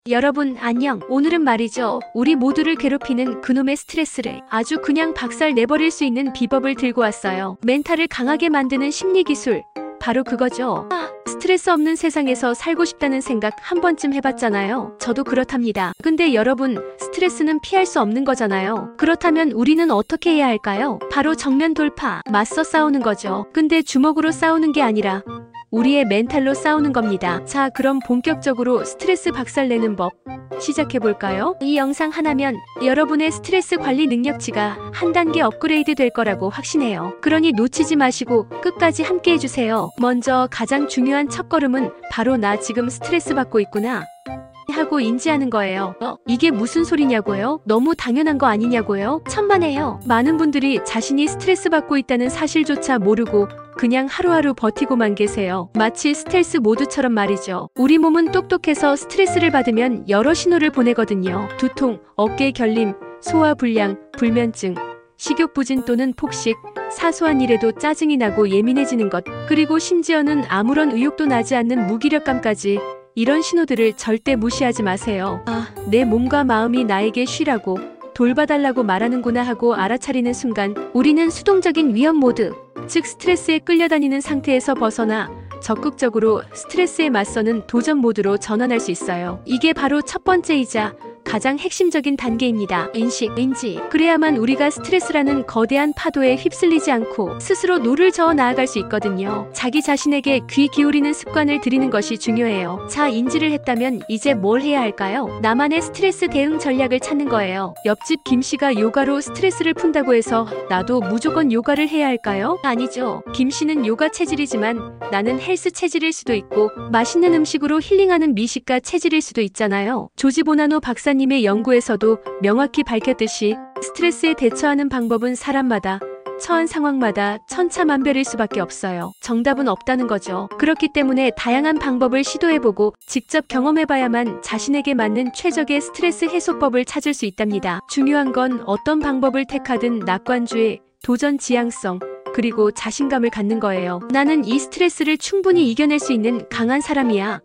여러분 안녕. 오늘은 말이죠. 우리 모두를 괴롭히는 그놈의 스트레스를 아주 그냥 박살 내버릴 수 있는 비법을 들고 왔어요. 멘탈을 강하게 만드는 심리기술. 바로 그거죠. 스트레스 없는 세상에서 살고 싶다는 생각 한 번쯤 해봤잖아요. 저도 그렇답니다. 근데 여러분, 스트레스는 피할 수 없는 거잖아요. 그렇다면 우리는 어떻게 해야 할까요? 바로 정면 돌파, 맞서 싸우는 거죠. 근데 주먹으로 싸우는 게 아니라 우리의 멘탈로 싸우는 겁니다. 자, 그럼 본격적으로 스트레스 박살내는 법 시작해볼까요? 이 영상 하나면 여러분의 스트레스 관리 능력치가 한 단계 업그레이드 될 거라고 확신해요. 그러니 놓치지 마시고 끝까지 함께 해주세요. 먼저 가장 중요한 첫걸음은 바로 나 지금 스트레스 받고 있구나 하고 인지하는 거예요. 이게 무슨 소리냐고요? 너무 당연한 거 아니냐고요? 천만에요. 많은 분들이 자신이 스트레스 받고 있다는 사실조차 모르고 그냥 하루하루 버티고만 계세요. 마치 스텔스 모드처럼 말이죠. 우리 몸은 똑똑해서 스트레스를 받으면 여러 신호를 보내거든요. 두통, 어깨 결림, 소화불량, 불면증, 식욕부진 또는 폭식, 사소한 일에도 짜증이 나고 예민해지는 것, 그리고 심지어는 아무런 의욕도 나지 않는 무기력감까지. 이런 신호들을 절대 무시하지 마세요. 내 몸과 마음이 나에게 쉬라고, 돌봐달라고 말하는구나 하고 알아차리는 순간 우리는 수동적인 위험 모드, 즉 스트레스에 끌려다니는 상태에서 벗어나 적극적으로 스트레스에 맞서는 도전 모드로 전환할 수 있어요. 이게 바로 첫 번째이자 가장 핵심적인 단계입니다. 인지. 그래야만 우리가 스트레스라는 거대한 파도에 휩쓸리지 않고 스스로 노를 저어 나아갈 수 있거든요. 자기 자신에게 귀 기울이는 습관을 들이는 것이 중요해요. 자, 인지를 했다면 이제 뭘 해야 할까요? 나만의 스트레스 대응 전략을 찾는 거예요. 옆집 김씨가 요가로 스트레스를 푼다고 해서 나도 무조건 요가를 해야 할까요? 아니죠. 김씨는 요가 체질이지만 나는 헬스 체질일 수도 있고 맛있는 음식으로 힐링하는 미식가 체질일 수도 있잖아요. 조지 보나노 박사님의 연구에서도 명확히 밝혔듯이 스트레스에 대처하는 방법은 사람마다 처한 상황마다 천차만별일 수밖에 없어요. 정답은 없다는 거죠. 그렇기 때문에 다양한 방법을 시도해보고 직접 경험해봐야만 자신에게 맞는 최적의 스트레스 해소법을 찾을 수 있답니다. 중요한 건 어떤 방법을 택하든 낙관주의, 도전 지향성, 그리고 자신감을 갖는 거예요. 나는 이 스트레스를 충분히 이겨낼 수 있는 강한 사람이야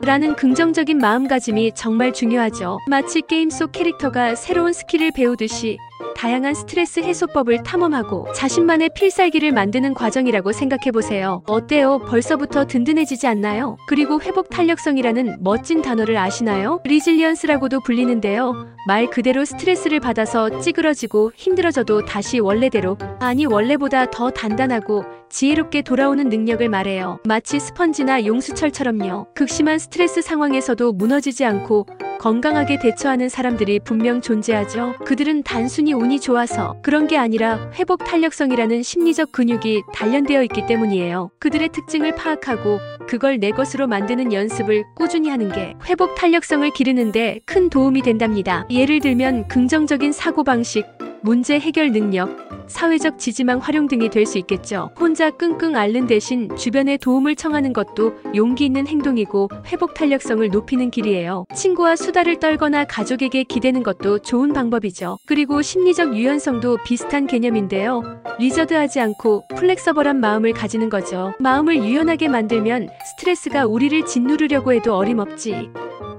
라는 긍정적인 마음가짐이 정말 중요하죠. 마치 게임 속 캐릭터가 새로운 스킬을 배우듯이 다양한 스트레스 해소법을 탐험하고 자신만의 필살기를 만드는 과정이라고 생각해보세요. 어때요? 벌써부터 든든해지지 않나요? 그리고 회복 탄력성이라는 멋진 단어를 아시나요? 리질리언스라고도 불리는데요. 말 그대로 스트레스를 받아서 찌그러지고 힘들어져도 다시 원래대로, 아니 원래보다 더 단단하고 지혜롭게 돌아오는 능력을 말해요. 마치 스펀지나 용수철처럼요. 극심한 스트레스 상황에서도 무너지지 않고 건강하게 대처하는 사람들이 분명 존재하죠. 그들은 단순히 운이 좋아서 그런 게 아니라 회복 탄력성이라는 심리적 근육이 단련되어 있기 때문이에요. 그들의 특징을 파악하고 그걸 내 것으로 만드는 연습을 꾸준히 하는 게 회복 탄력성을 기르는데 큰 도움이 된답니다. 예를 들면 긍정적인 사고방식, 문제 해결 능력, 사회적 지지망 활용 등이 될 수 있겠죠. 혼자 끙끙 앓는 대신 주변의 도움을 청하는 것도 용기 있는 행동이고 회복 탄력성을 높이는 길이에요. 친구와 수다를 떨거나 가족에게 기대는 것도 좋은 방법이죠. 그리고 심리적 유연성도 비슷한 개념인데요. 리저드하지 않고 플렉서블한 마음을 가지는 거죠. 마음을 유연하게 만들면 스트레스가 우리를 짓누르려고 해도 어림없지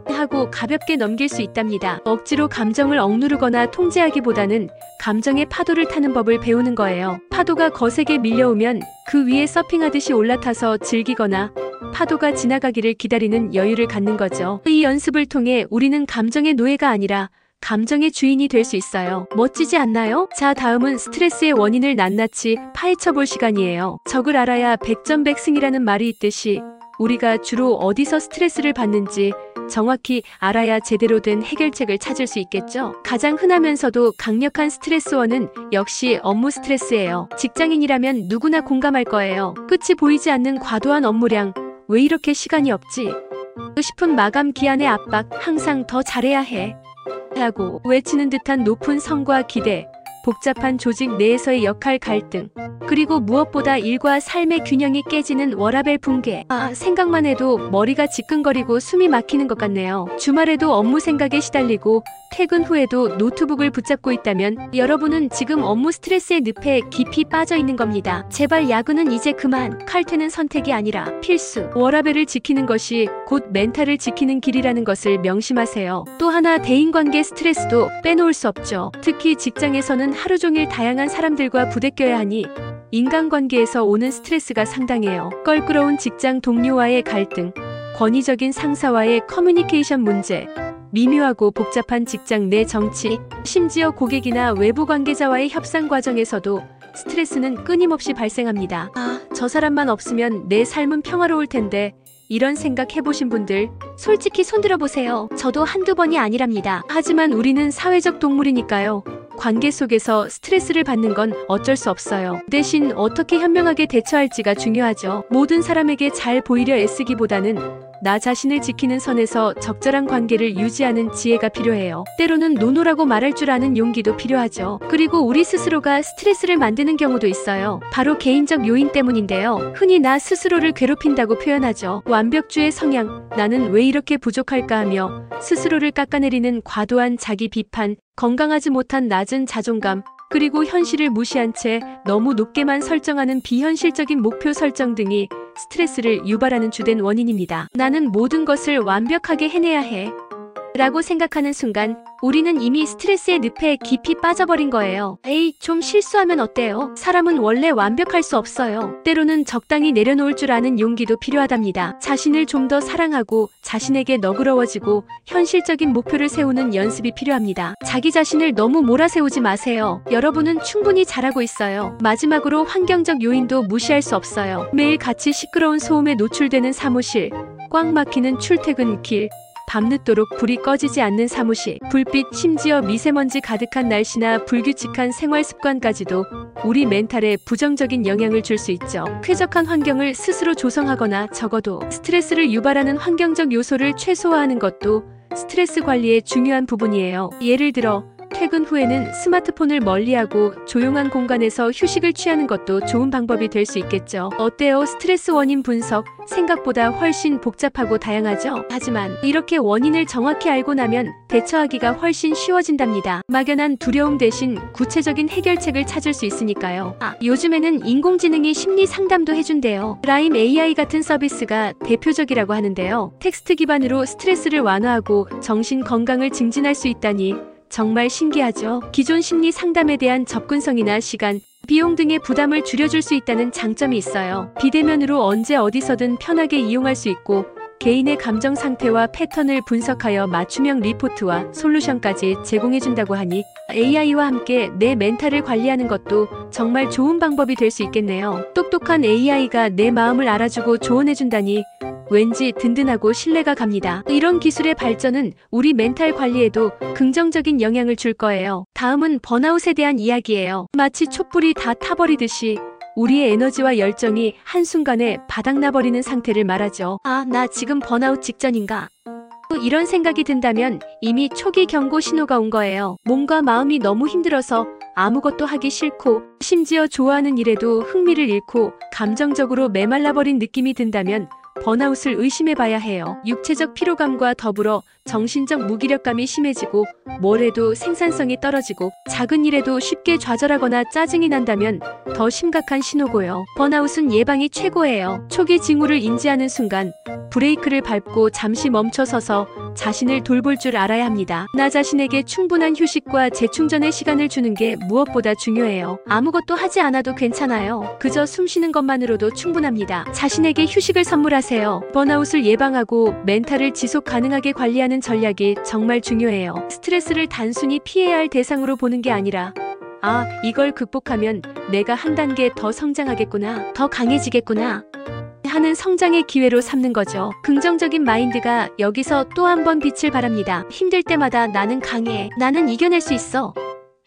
하고 가볍게 넘길 수 있답니다. 억지로 감정을 억누르거나 통제하기보다는 감정의 파도를 타는 법을 배우는 거예요. 파도가 거세게 밀려오면 그 위에 서핑하듯이 올라타서 즐기거나 파도가 지나가기를 기다리는 여유를 갖는 거죠. 이 연습을 통해 우리는 감정의 노예가 아니라 감정의 주인이 될 수 있어요. 멋지지 않나요? 자, 다음은 스트레스의 원인을 낱낱이 파헤쳐볼 시간이에요. 적을 알아야 백전백승이라는 말이 있듯이 우리가 주로 어디서 스트레스를 받는지 정확히 알아야 제대로 된 해결책을 찾을 수 있겠죠. 가장 흔하면서도 강력한 스트레스원은 역시 업무 스트레스예요. 직장인이라면 누구나 공감할 거예요. 끝이 보이지 않는 과도한 업무량, 왜 이렇게 시간이 없지? 싶은 마감 기한의 압박, 항상 더 잘해야 해 라고 외치는 듯한 높은 성과 기대, 복잡한 조직 내에서의 역할 갈등, 그리고 무엇보다 일과 삶의 균형이 깨지는 워라밸 붕괴. 생각만 해도 머리가 지끈거리고 숨이 막히는 것 같네요. 주말에도 업무 생각에 시달리고 퇴근 후에도 노트북을 붙잡고 있다면 여러분은 지금 업무 스트레스의 늪에 깊이 빠져 있는 겁니다. 제발 야근은 이제 그만. 칼퇴는 선택이 아니라 필수. 워라밸을 지키는 것이 곧 멘탈을 지키는 길이라는 것을 명심하세요. 또 하나, 대인관계 스트레스도 빼놓을 수 없죠. 특히 직장에서는 하루 종일 다양한 사람들과 부대껴야 하니 인간관계에서 오는 스트레스가 상당해요. 껄끄러운 직장 동료와의 갈등, 권위적인 상사와의 커뮤니케이션 문제, 미묘하고 복잡한 직장 내 정치, 심지어 고객이나 외부 관계자와의 협상 과정에서도 스트레스는 끊임없이 발생합니다. 아, 저 사람만 없으면 내 삶은 평화로울 텐데, 이런 생각 해보신 분들 솔직히 손들어 보세요. 저도 한두 번이 아니랍니다. 하지만 우리는 사회적 동물이니까요. 관계 속에서 스트레스를 받는 건 어쩔 수 없어요. 대신 어떻게 현명하게 대처할지가 중요하죠. 모든 사람에게 잘 보이려 애쓰기보다는 나 자신을 지키는 선에서 적절한 관계를 유지하는 지혜가 필요해요. 때로는 노노라고 말할 줄 아는 용기도 필요하죠. 그리고 우리 스스로가 스트레스를 만드는 경우도 있어요. 바로 개인적 요인 때문인데요. 흔히 나 스스로를 괴롭힌다고 표현하죠. 완벽주의 성향, 나는 왜 이렇게 부족할까 하며 스스로를 깎아내리는 과도한 자기 비판, 건강하지 못한 낮은 자존감, 그리고 현실을 무시한 채 너무 높게만 설정하는 비현실적인 목표 설정 등이 스트레스를 유발하는 주된 원인입니다. 나는 모든 것을 완벽하게 해내야 해 라고 생각하는 순간 우리는 이미 스트레스의 늪에 깊이 빠져버린 거예요. 에이, 좀 실수하면 어때요? 사람은 원래 완벽할 수 없어요. 때로는 적당히 내려놓을 줄 아는 용기도 필요하답니다. 자신을 좀 더 사랑하고 자신에게 너그러워지고 현실적인 목표를 세우는 연습이 필요합니다. 자기 자신을 너무 몰아세우지 마세요. 여러분은 충분히 잘하고 있어요. 마지막으로 환경적 요인도 무시할 수 없어요. 매일 같이 시끄러운 소음에 노출되는 사무실, 꽉 막히는 출퇴근길, 밤늦도록 불이 꺼지지 않는 사무실, 불빛, 심지어 미세먼지 가득한 날씨나 불규칙한 생활 습관까지도 우리 멘탈에 부정적인 영향을 줄 수 있죠. 쾌적한 환경을 스스로 조성하거나 적어도 스트레스를 유발하는 환경적 요소를 최소화하는 것도 스트레스 관리의 중요한 부분이에요. 예를 들어 퇴근 후에는 스마트폰을 멀리하고 조용한 공간에서 휴식을 취하는 것도 좋은 방법이 될 수 있겠죠. 어때요? 스트레스 원인 분석, 생각보다 훨씬 복잡하고 다양하죠? 하지만 이렇게 원인을 정확히 알고 나면 대처하기가 훨씬 쉬워진답니다. 막연한 두려움 대신 구체적인 해결책을 찾을 수 있으니까요. 요즘에는 인공지능이 심리 상담도 해준대요. 라임 AI 같은 서비스가 대표적이라고 하는데요. 텍스트 기반으로 스트레스를 완화하고 정신 건강을 증진할 수 있다니 정말 신기하죠. 기존 심리 상담에 대한 접근성이나 시간, 비용 등의 부담을 줄여줄 수 있다는 장점이 있어요. 비대면으로 언제 어디서든 편하게 이용할 수 있고 개인의 감정 상태와 패턴을 분석하여 맞춤형 리포트와 솔루션까지 제공해준다고 하니 AI와 함께 내 멘탈을 관리하는 것도 정말 좋은 방법이 될 수 있겠네요. 똑똑한 AI가 내 마음을 알아주고 조언해준다니 왠지 든든하고 신뢰가 갑니다. 이런 기술의 발전은 우리 멘탈 관리에도 긍정적인 영향을 줄 거예요. 다음은 번아웃에 대한 이야기예요. 마치 촛불이 다 타버리듯이 우리의 에너지와 열정이 한순간에 바닥나버리는 상태를 말하죠. 아, 나 지금 번아웃 직전인가? 이런 생각이 든다면 이미 초기 경고 신호가 온 거예요. 몸과 마음이 너무 힘들어서 아무것도 하기 싫고 심지어 좋아하는 일에도 흥미를 잃고 감정적으로 메말라버린 느낌이 든다면 번아웃을 의심해봐야 해요. 육체적 피로감과 더불어 정신적 무기력감이 심해지고 뭘 해도 생산성이 떨어지고 작은 일에도 쉽게 좌절하거나 짜증이 난다면 더 심각한 신호고요. 번아웃은 예방이 최고예요. 초기 징후를 인지하는 순간 브레이크를 밟고 잠시 멈춰서서 자신을 돌볼 줄 알아야 합니다. 나 자신에게 충분한 휴식과 재충전의 시간을 주는 게 무엇보다 중요해요. 아무것도 하지 않아도 괜찮아요. 그저 숨 쉬는 것만으로도 충분합니다. 자신에게 휴식을 선물하세요. 번아웃을 예방하고 멘탈을 지속 가능하게 관리하는 전략이 정말 중요해요. 스트레스를 단순히 피해야 할 대상으로 보는 게 아니라 이걸 극복하면 내가 한 단계 더 성장하겠구나, 더 강해지겠구나 하는 성장의 기회로 삼는 거죠. 긍정적인 마인드가 여기서 또 한 번 빛을 발합니다. 힘들 때마다 나는 강해, 나는 이겨낼 수 있어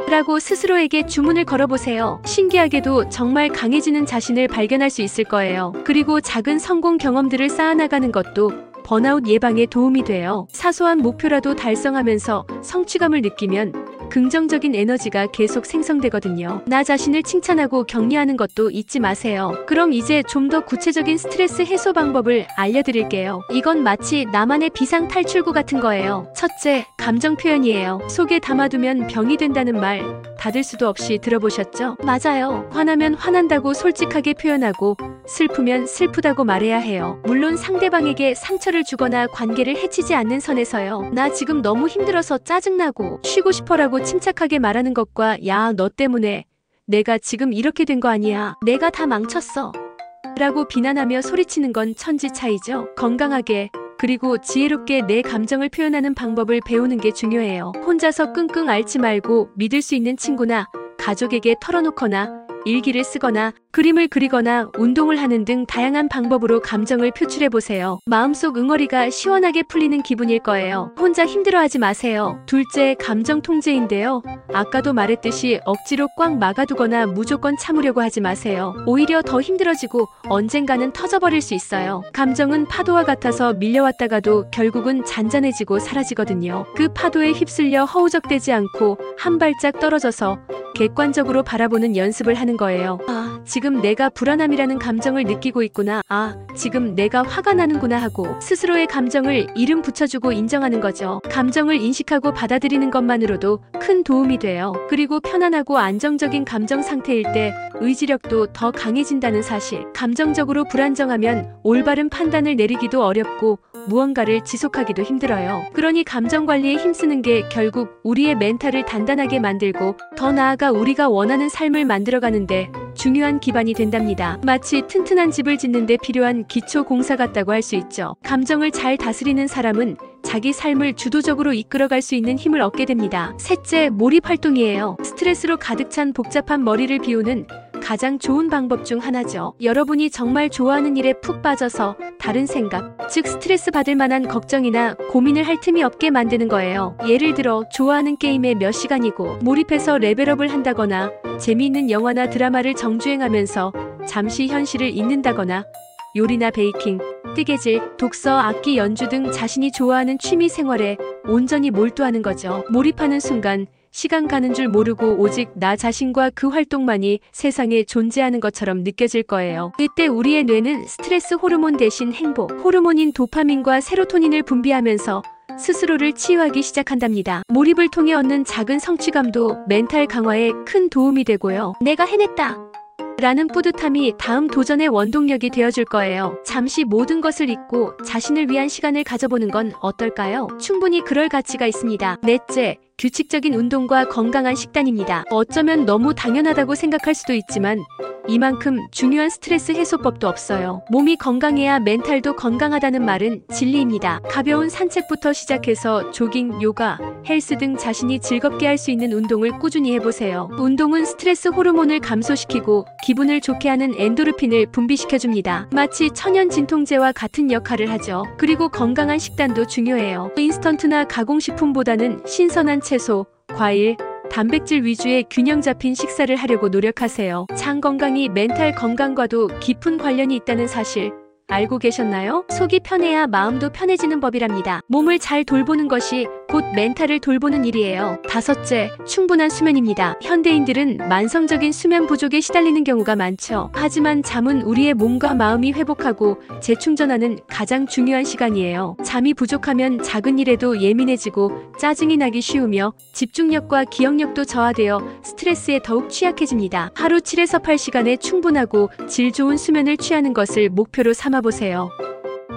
라고 스스로에게 주문을 걸어보세요. 신기하게도 정말 강해지는 자신을 발견할 수 있을 거예요. 그리고 작은 성공 경험들을 쌓아나가는 것도 번아웃 예방에 도움이 돼요. 사소한 목표라도 달성하면서 성취감을 느끼면 긍정적인 에너지가 계속 생성되거든요. 나 자신을 칭찬하고 격려하는 것도 잊지 마세요. 그럼 이제 좀 더 구체적인 스트레스 해소 방법을 알려드릴게요. 이건 마치 나만의 비상 탈출구 같은 거예요. 첫째, 감정 표현이에요. 속에 담아두면 병이 된다는 말 받을 수도 없이 들어보셨죠? 맞아요. 화나면 화난다고 솔직하게 표현하고 슬프면 슬프다고 말해야 해요. 물론 상대방에게 상처를 주거나 관계를 해치지 않는 선에서요. 나 지금 너무 힘들어서 짜증나고 쉬고 싶어라고 침착하게 말하는 것과 야, 너 때문에 내가 지금 이렇게 된 거 아니야. 내가 다 망쳤어. 라고 비난하며 소리치는 건 천지 차이죠. 건강하게 그리고 지혜롭게 내 감정을 표현하는 방법을 배우는 게 중요해요. 혼자서 끙끙 앓지 말고 믿을 수 있는 친구나 가족에게 털어놓거나 일기를 쓰거나 그림을 그리거나 운동을 하는 등 다양한 방법으로 감정을 표출해보세요. 마음속 응어리가 시원하게 풀리는 기분일 거예요. 혼자 힘들어하지 마세요. 둘째, 감정 통제인데요. 아까도 말했듯이 억지로 꽉 막아두거나 무조건 참으려고 하지 마세요. 오히려 더 힘들어지고 언젠가는 터져버릴 수 있어요. 감정은 파도와 같아서 밀려왔다가도 결국은 잔잔해지고 사라지거든요. 그 파도에 휩쓸려 허우적대지 않고 한 발짝 떨어져서 객관적으로 바라보는 연습을 하는 거예요. 아, 지금 내가 불안함이라는 감정을 느끼고 있구나. 아, 지금 내가 화가 나는구나 하고 스스로의 감정을 이름 붙여주고 인정하는 거죠. 감정을 인식하고 받아들이는 것만으로도 큰 도움이 돼요. 그리고 편안하고 안정적인 감정 상태일 때 의지력도 더 강해진다는 사실. 감정적으로 불안정하면 올바른 판단을 내리기도 어렵고 무언가를 지속하기도 힘들어요. 그러니 감정 관리에 힘쓰는 게 결국 우리의 멘탈을 단단하게 만들고 더 나아가 우리가 원하는 삶을 만들어가는데 중요한 기반이 된답니다. 마치 튼튼한 집을 짓는데 필요한 기초 공사 같다고 할 수 있죠. 감정을 잘 다스리는 사람은 자기 삶을 주도적으로 이끌어갈 수 있는 힘을 얻게 됩니다. 셋째, 몰입 활동이에요. 스트레스로 가득 찬 복잡한 머리를 비우는 가장 좋은 방법 중 하나죠. 여러분이 정말 좋아하는 일에 푹 빠져서 다른 생각, 즉 스트레스 받을 만한 걱정이나 고민을 할 틈이 없게 만드는 거예요. 예를 들어 좋아하는 게임에 몇 시간이고 몰입해서 레벨업을 한다거나 재미있는 영화나 드라마를 정주행하면서 잠시 현실을 잊는다거나 요리나 베이킹, 뜨개질, 독서, 악기 연주 등 자신이 좋아하는 취미 생활에 온전히 몰두하는 거죠. 몰입하는 순간 시간 가는 줄 모르고 오직 나 자신과 그 활동만이 세상에 존재하는 것처럼 느껴질 거예요. 그때 우리의 뇌는 스트레스 호르몬 대신 행복 호르몬인 도파민과 세로토닌을 분비하면서 스스로를 치유하기 시작한답니다. 몰입을 통해 얻는 작은 성취감도 멘탈 강화에 큰 도움이 되고요. 내가 해냈다 라는 뿌듯함이 다음 도전의 원동력이 되어줄 거예요. 잠시 모든 것을 잊고 자신을 위한 시간을 가져보는 건 어떨까요? 충분히 그럴 가치가 있습니다. 넷째, 규칙적인 운동과 건강한 식단입니다. 어쩌면 너무 당연하다고 생각할 수도 있지만 이만큼 중요한 스트레스 해소법도 없어요. 몸이 건강해야 멘탈도 건강하다는 말은 진리입니다. 가벼운 산책부터 시작해서 조깅, 요가, 헬스 등 자신이 즐겁게 할 수 있는 운동을 꾸준히 해보세요. 운동은 스트레스 호르몬을 감소시키고 기분을 좋게 하는 엔도르핀을 분비시켜줍니다. 마치 천연 진통제와 같은 역할을 하죠. 그리고 건강한 식단도 중요해요. 인스턴트나 가공식품보다는 신선한 채소, 과일, 단백질 위주의 균형 잡힌 식사를 하려고 노력하세요. 장 건강이 멘탈 건강과도 깊은 관련이 있다는 사실 알고 계셨나요? 속이 편해야 마음도 편해지는 법이랍니다. 몸을 잘 돌보는 것이 곧 멘탈을 돌보는 일이에요. 다섯째, 충분한 수면입니다. 현대인들은 만성적인 수면 부족에 시달리는 경우가 많죠. 하지만 잠은 우리의 몸과 마음이 회복하고 재충전하는 가장 중요한 시간이에요. 잠이 부족하면 작은 일에도 예민해지고 짜증이 나기 쉬우며 집중력과 기억력도 저하되어 스트레스에 더욱 취약해집니다. 하루 7에서 8시간의 충분하고 질 좋은 수면을 취하는 것을 목표로 삼아보세요.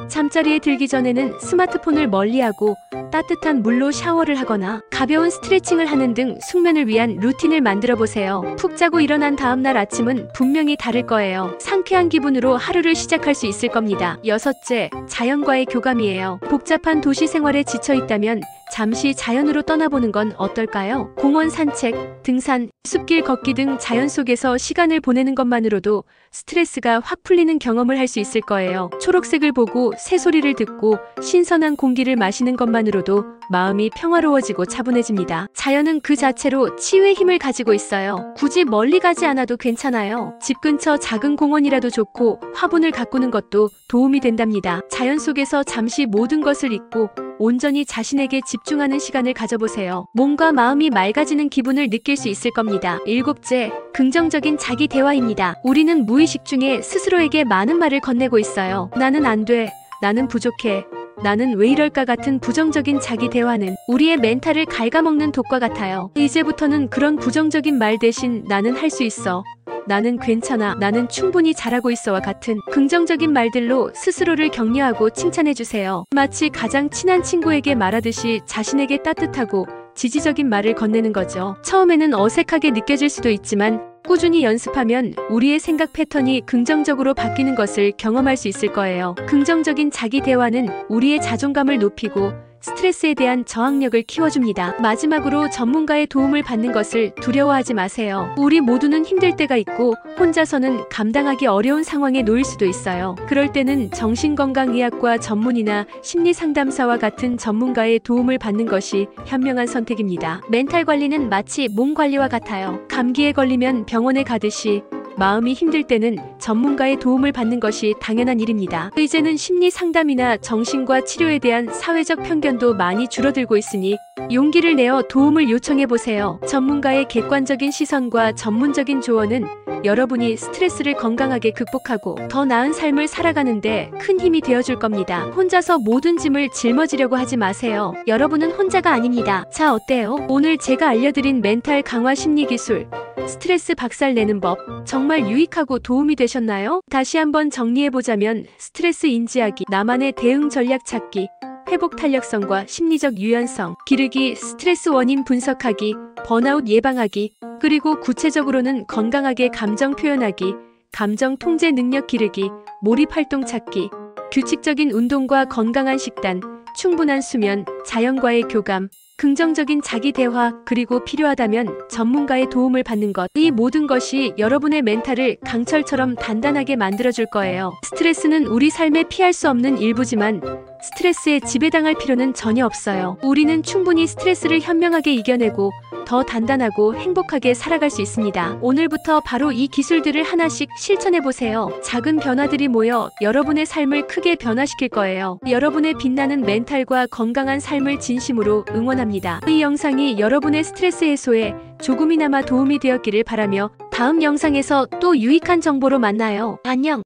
잠자리에 들기 전에는 스마트폰을 멀리하고 따뜻한 물로 샤워를 하거나 가벼운 스트레칭을 하는 등 숙면을 위한 루틴을 만들어 보세요. 푹 자고 일어난 다음날 아침은 분명히 다를 거예요. 상쾌한 기분으로 하루를 시작할 수 있을 겁니다. 여섯째, 자연과의 교감이에요. 복잡한 도시 생활에 지쳐 있다면 잠시 자연으로 떠나보는 건 어떨까요? 공원 산책, 등산, 숲길 걷기 등 자연 속에서 시간을 보내는 것만으로도 스트레스가 확 풀리는 경험을 할 수 있을 거예요. 초록색을 보고 새소리를 듣고 신선한 공기를 마시는 것만으로도 마음이 평화로워지고 차분해집니다. 자연은 그 자체로 치유의 힘을 가지고 있어요. 굳이 멀리 가지 않아도 괜찮아요. 집 근처 작은 공원이라도 좋고 화분을 가꾸는 것도 도움이 된답니다. 자연 속에서 잠시 모든 것을 잊고 온전히 자신에게 집중하는 시간을 가져보세요. 몸과 마음이 맑아지는 기분을 느낄 수 있을 겁니다. 일곱째, 긍정적인 자기 대화입니다. 우리는 무의식 중에 스스로에게 많은 말을 건네고 있어요. 나는 안 돼. 나는 부족해. 나는 왜 이럴까 같은 부정적인 자기 대화는 우리의 멘탈을 갉아먹는 독과 같아요. 이제부터는 그런 부정적인 말 대신 나는 할 수 있어. 나는 괜찮아. 나는 충분히 잘하고 있어와 같은 긍정적인 말들로 스스로를 격려하고 칭찬해주세요. 마치 가장 친한 친구에게 말하듯이 자신에게 따뜻하고 지지적인 말을 건네는 거죠. 처음에는 어색하게 느껴질 수도 있지만 꾸준히 연습하면 우리의 생각 패턴이 긍정적으로 바뀌는 것을 경험할 수 있을 거예요. 긍정적인 자기 대화는 우리의 자존감을 높이고 스트레스에 대한 저항력을 키워줍니다. 마지막으로 전문가의 도움을 받는 것을 두려워하지 마세요. 우리 모두는 힘들 때가 있고 혼자서는 감당하기 어려운 상황에 놓일 수도 있어요. 그럴 때는 정신건강의학과 전문의나 심리상담사와 같은 전문가의 도움을 받는 것이 현명한 선택입니다. 멘탈 관리는 마치 몸 관리와 같아요. 감기에 걸리면 병원에 가듯이 마음이 힘들 때는 전문가의 도움을 받는 것이 당연한 일입니다. 이제는 심리 상담이나 정신과 치료에 대한 사회적 편견도 많이 줄어들고 있으니 용기를 내어 도움을 요청해 보세요. 전문가의 객관적인 시선과 전문적인 조언은 여러분이 스트레스를 건강하게 극복하고 더 나은 삶을 살아가는데 큰 힘이 되어줄 겁니다. 혼자서 모든 짐을 짊어지려고 하지 마세요. 여러분은 혼자가 아닙니다. 자, 어때요? 오늘 제가 알려드린 멘탈 강화 심리 기술, 스트레스 박살 내는 법, 정말 유익하고 도움이 되셨나요? 다시 한번 정리해보자면 스트레스 인지하기, 나만의 대응 전략 찾기, 회복 탄력성과 심리적 유연성, 기르기, 스트레스 원인 분석하기, 번아웃 예방하기, 그리고 구체적으로는 건강하게 감정 표현하기, 감정 통제 능력 기르기, 몰입 활동 찾기, 규칙적인 운동과 건강한 식단, 충분한 수면, 자연과의 교감, 긍정적인 자기 대화, 그리고 필요하다면 전문가의 도움을 받는 것. 이 모든 것이 여러분의 멘탈을 강철처럼 단단하게 만들어줄 거예요. 스트레스는 우리 삶에 피할 수 없는 일부지만 스트레스에 지배당할 필요는 전혀 없어요. 우리는 충분히 스트레스를 현명하게 이겨내고 더 단단하고 행복하게 살아갈 수 있습니다. 오늘부터 바로 이 기술들을 하나씩 실천해보세요. 작은 변화들이 모여 여러분의 삶을 크게 변화시킬 거예요. 여러분의 빛나는 멘탈과 건강한 삶을 진심으로 응원합니다. 이 영상이 여러분의 스트레스 해소에 조금이나마 도움이 되었기를 바라며 다음 영상에서 또 유익한 정보로 만나요. 안녕!